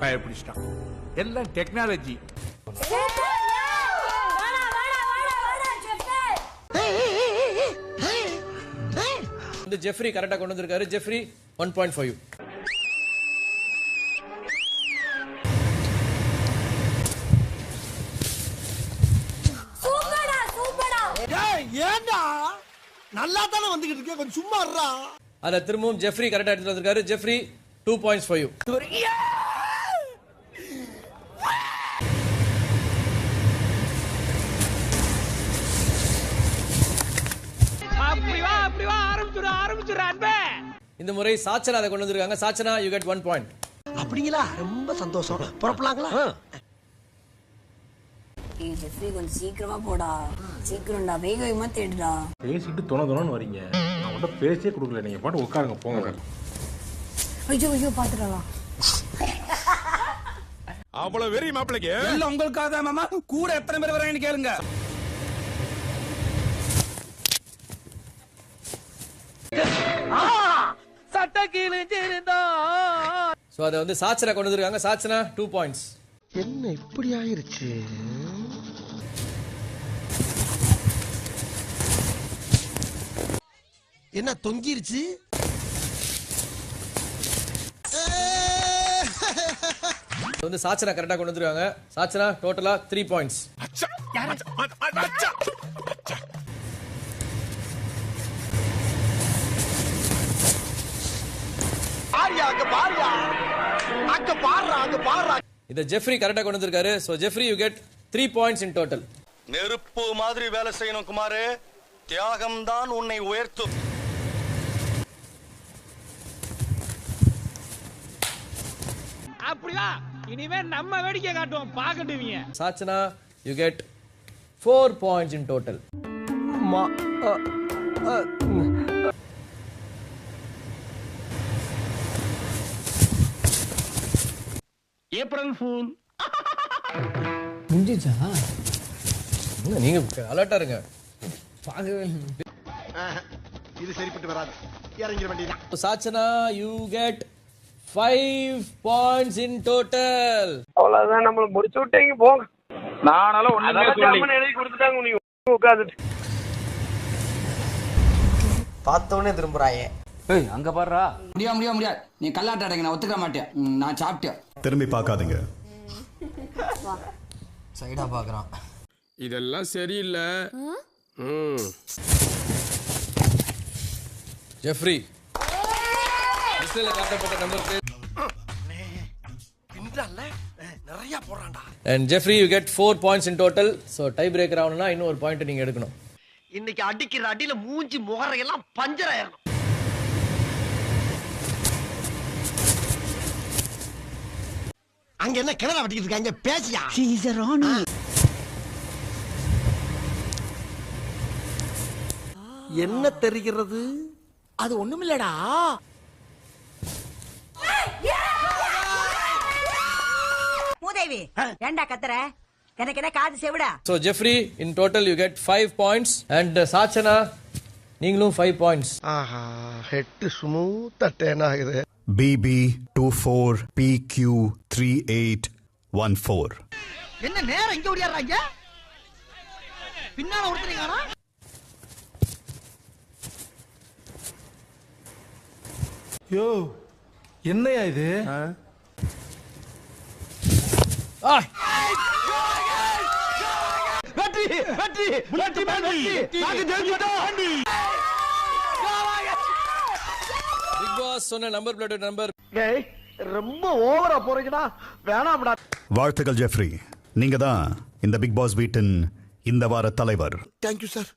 பயப்பிடிச்சிட்டான். எல்லாம் டெக்னாலஜி. இந்த ஜெஃப்ரி கரெக்டா கொண்டு வந்திருக்காரு. ஜெஃப்ரி 1.5. ஏண்டா நல்லா தானே வந்துகிட்டு இருக்கே, கொஞ்சம் சும்மா இருடா. அத திரும்பவும் ஜெஃப்ரி கரெக்டா எடுத்து வந்திருக்காரு. ஜெஃப்ரி 2.5. அப்படி வா ஆரம்பிச்சுடா அன்பே. இந்த முறை சாச்சனா அதை கொண்டு வந்திருக்காங்க. Sachana you get 1 point. அப்படிங்களா, ரொம்ப சந்தோஷம். புறப்படலாங்களா? ஜெஃப்ரி கொஞ்சம் சீக்கிரமா போடா, சீக்கிரம்டா, வேக வேகமா தேடுடா. பேசிட்டு தொணன்னு வரீங்க, நான் உன்கிட்ட பேசியே கொடுக்கல, நீங்க பாட்டு உட்காருங்க போங்க. ஐயோ பாத்துடலாம். அவ்வளவு வெறி மாப்பிளைக்கு இல்ல உங்களுக்காக தான் மாமா. கூட எத்தனை பேர் வராங்கன்னு கேளுங்க. சட்ட கீழிருந்தா. சோ அத வந்து சாச்சனா கொண்டு வந்திருக்காங்க. சாச்சனா 2 பாயிண்ட்ஸ். என்ன இப்படி ஆயிருச்சு? என்ன தொங்கிருச்சு? வந்து சாச்சனா கரெக்டா கொண்டு வந்திருக்காங்க. சாச்சனா டோட்டலா 3 பாயிண்ட்ஸ். இத ஜெஃப்ரி கரெக்டா கொண்டு வந்திருக்காரு. So Jeffrey you get 3 points in total. நெருப்பு மாதிரி வேலை செய்யணும் குமாரு, தியாகம் தான் உன்னை உயர்த்தும். அப்படியா, இனிமே நம்ம வேடிக்கை காட்டுவோம், பாக்கட்டுவீங்க. Sachana you get 4 points in total. April fool. முடிஞ்சா நீங்க அலர்ட்டா இருங்க. இது சரிப்பட்டு வராது, இறங்கிட வேண்டியதான். Sachana you get 5 points in total. அவ்வளவுதான், நம்மள முடிச்சு விட்டீங்க போங்க. நானால ஒண்ணுமே சொல்லல. எழுதி கொடுத்துட்டாங்க, நீங்க உட்கார்ந்துட்டு பார்த்தவனே திரும்புறாயே. ஏய் அங்க பாருடா. முடியாது, நீ கல்லாட்ட அடைங்க, நான் ஒத்துக்க மாட்டேன். நான் சாப்பிட்டேன். திரும்பி பார்க்காதீங்க. சைடா பாக்குறான். இதெல்லாம் சரியில்லை. ஜெஃப்ரி லிஸ்ட்ல காட்டப்பட்ட நம்பருக்கு நிறைய போறான்டா. and Jeffrey you get 4 points in total. so tie breaker ஆவணும்னா இன்னும் ஒரு பாயிண்ட் நீங்க எடுக்கணும். இன்னைக்கு அடிக்கிற அடியில மூஞ்சி முகரையெல்லாம் பஞ்சர் ஆயிரணும். அங்க என்ன கிணறு வெட்டிக்கிட்டு இருக்காங்க, பேசியா? என்ன தெரிகிறது? அது ஒண்ணுமில்லடா. மூதேவி ஏண்டா கத்துற? எனக்கு என்ன காது செவிடா? so Jeffrey in total you get 5 points and Sachana நீங்களும் 5 points. ஆஹா, ஹெட் ஸ்மூத்தா டேன் ஆகுது. BB24PQ3814. என்ன நேரம் இங்க ஓடியாறாங்க? பின்னால ஒருத்தரீங்கடா. யோ என்னையா இது? வெற்றி வெற்றி வெற்றி வெற்றி, நாங்க ஜெயிச்சிட்டோம். பிக் பாஸ் சொன்ன நம்பர் பிளேட் நம்பர். ஏய் ரொம்ப ஓவரா போறீங்கடா, வேணாம்டா. வாழ்த்துக்கள் ஜெஃப்ரி, நீங்க தான் இந்த பிக் பாஸ் வீட்டின் இந்த வார தலைவர். Thank you sir.